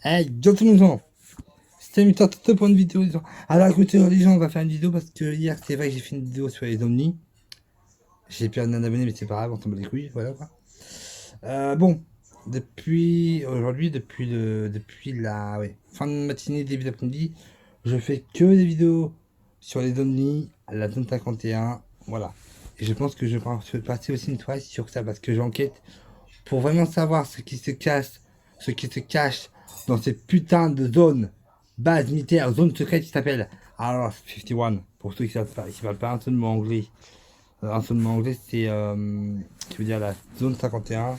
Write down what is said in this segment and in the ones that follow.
Hey, yo tout le monde, c'était une sorte pour une vidéo. Alors écoutez les gens, on va faire une vidéo parce que hier c'est vrai que j'ai fait une vidéo sur les Omnis. J'ai perdu un abonné mais c'est pas grave, on tombe les couilles, voilà quoi. Bon, depuis aujourd'hui, depuis la fin de matinée, début d'après-midi, je fais que des vidéos sur les Omnis, la zone 51, voilà. Et je pense que je vais passer aussi une soirée sur ça parce que j'enquête pour vraiment savoir ce qui se cache dans cette putain de zone, base militaire, zone secrète qui s'appelle Area 51. Pour ceux qui parlent pas un seul mot anglais. Un seul mot anglais, c'est, qui veut dire la zone 51,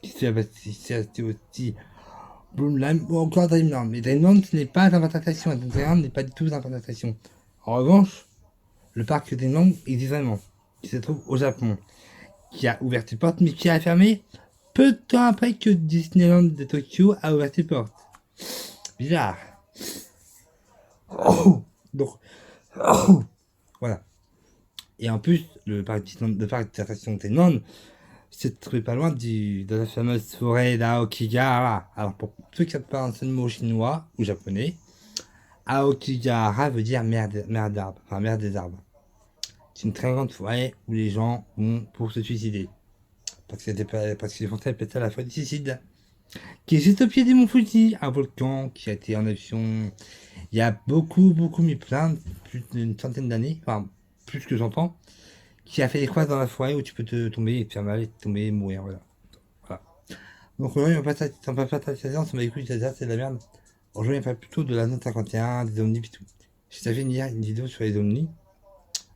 qui c'est aussi Bloomline ou encore Dreamland. Mais Dreamland, ce n'est pas d'interprétation, Dreamland n'est pas du tout d'interprétation. En revanche, le parc Dreamland existe vraiment, qui se trouve au Japon, qui a ouvert ses portes, mais qui a fermé peu de temps après que Disneyland de Tokyo a ouvert ses portes. Bizarre. Donc, voilà. Et en plus, le parc d'attractions Disneyland se trouvé pas loin de la fameuse forêt d'Aokigahara. Alors, pour ceux qui ne savent pas un seul mot chinois ou japonais, Aokigahara veut dire mer d'arbres, enfin mer des arbres. C'est une très grande forêt où les gens vont pour se suicider. Parce que les Français appellent ça la forêt du suicide. Qui est juste au pied des monts Fuji, un volcan qui a été en éruption il y a beaucoup, mais plus d'une centaine d'années, enfin, plus que j'entends, qui a fait des croises dans la forêt où tu peux te tomber et te faire mal et te tomber et mourir, voilà. Donc, aujourd'hui, on va pas ta séance, on m'a écouté, c'est de la merde. Aujourd'hui, on va plutôt de la zone 51, des omnis et tout. J'ai fait hier une vidéo sur les omnis.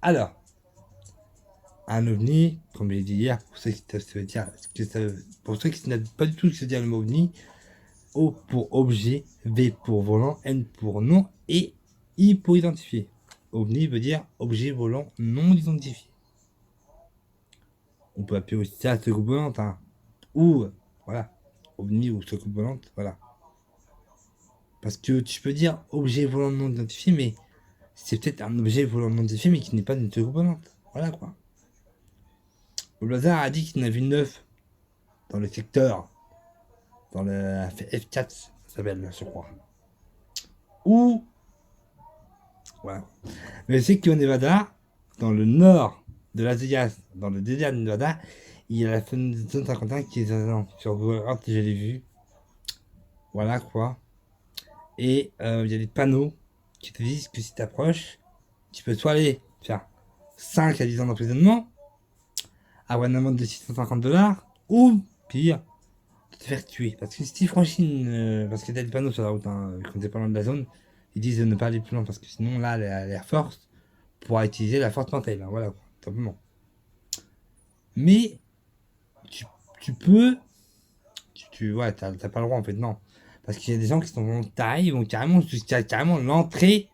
Alors, un ovni, comme je l'ai dit hier, pour ceux qui savent dire, pour ceux qui savent pas du tout ce que veut dire le mot ovni, O pour objet, V pour volant, N pour non et I pour identifier. OVNI veut dire objet volant non identifié. On peut appeler aussi ça secoupe volante, hein. Ou, voilà, OVNI ou secoupe volante, voilà. Parce que tu peux dire objet volant non identifié, mais c'est peut-être un objet volant non identifié, mais qui n'est pas une secoupe volante. Voilà quoi. Le Blazar a dit qu'il en a vu 9 dans le secteur, dans le F4, ça s'appelle, je crois. Ou, voilà. Mais je sais qu'au Nevada, dans le nord de Las Vegas, dans le désert du Nevada, il y a la zone 51 qui est sur Google Earth, je l'ai vu. Voilà quoi. Et il y a des panneaux qui te disent que si tu approches, tu peux soit aller faire 5 à 10 ans d'emprisonnement, avoir une amende de 650 $, ou pire, te faire tuer. Parce que si tu franchis parce qu'il y a des panneaux sur la route, hein, quand t'es pas loin de la zone, ils disent de ne pas aller plus loin parce que sinon là, l'Air Force pourra utiliser la force mentale. Hein, voilà, quoi, simplement. Mais tu peux. Ouais, t'as pas le droit en fait, non. Parce qu'il y a des gens qui sont vraiment tarés, ils vont carrément jusqu'à carrément l'entrée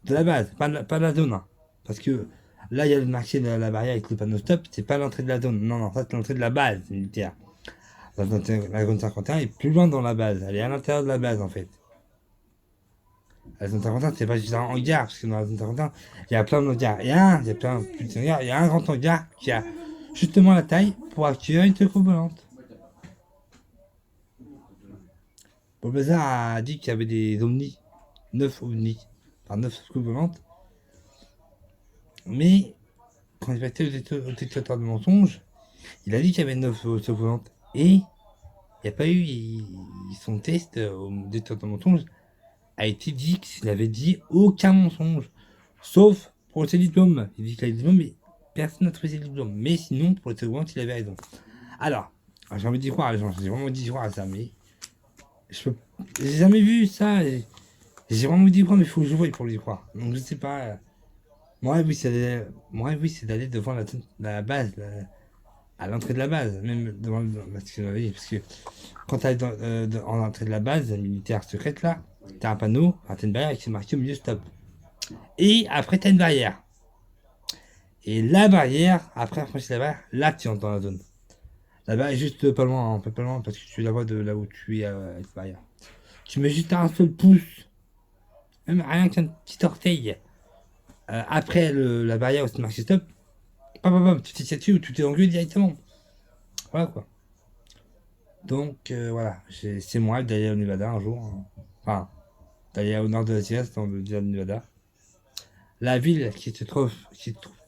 de la base, pas de la zone. Hein. Parce que là, il y a le marché de la barrière avec le panneau stop, c'est pas l'entrée de la zone. Non, non, ça c'est l'entrée de la base militaire. La zone 51 est plus loin dans la base, elle est à l'intérieur de la base en fait. La zone 51, c'est pas juste un hangar, parce que dans la zone 51, il y a plein d'hangars. Il y a plein de hangars, il y a un grand hangar qui a justement la taille pour accueillir une secours volante. Bob Lazar a dit qu'il y avait des ovnis, 9 ovnis, enfin 9 secours volantes, mais quand il a été au détecteur de mensonges, il a dit qu'il y avait 9 secours volantes, et il n'y a pas eu, son test au détecteur de mensonges a été dit qu'il avait dit aucun mensonge, sauf pour ses diplômes. Il dit qu'il a des diplômes, mais personne n'a trouvé ses diplômes. Mais sinon, pour le second, il avait raison. Alors, j'ai envie d'y croire, les gens, j'ai vraiment envie d'y croire à ça, mais j'ai jamais vu ça. J'ai vraiment envie d'y croire, mais il faut que je voie pour y croire. Donc je sais pas. Mon rêve, oui, c'est d'aller devant la base, à l'entrée de la base, même devant parce que quand tu es en entrée de la base militaire secrète là, t'as un panneau, t'as une barrière qui est marquée au milieu stop. Et après t'as une barrière. Et la barrière, après franchir la barrière, là tu entres dans la zone. La barrière est juste pas loin, un peu pas loin, parce que tu la vois de là où tu es avec la barrière. Tu mets juste un seul pouce, même rien qu'un petit orteil, après la barrière où c'est marqué stop, tu t'es dessus ou tu t'es englué directement. Voilà quoi. Donc voilà, c'est moi d'aller au Nevada un jour. Hein. Enfin, d'aller au nord de Las Vegas, dans le État de Nevada. La ville qui se trouve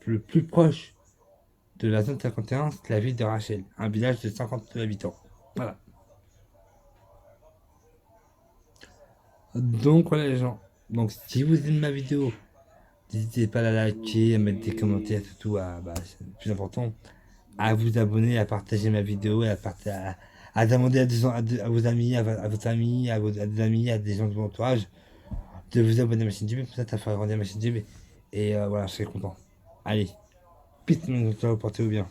le plus proche de la zone 51, c'est la ville de Rachel, un village de 50 habitants. Voilà. Donc voilà les gens. Donc si vous aimez ma vidéo, n'hésitez pas à la liker, à mettre des commentaires, surtout c'est le plus important, à vous abonner, à partager ma vidéo, à demander à vos amis, à votre ami, à des amis, à des gens de votre entourage, de vous abonner à ma chaîne YouTube, comme ça fera grandir ma chaîne YouTube. Et voilà, je serai content. Allez, peace, ciao, portez-vous bien.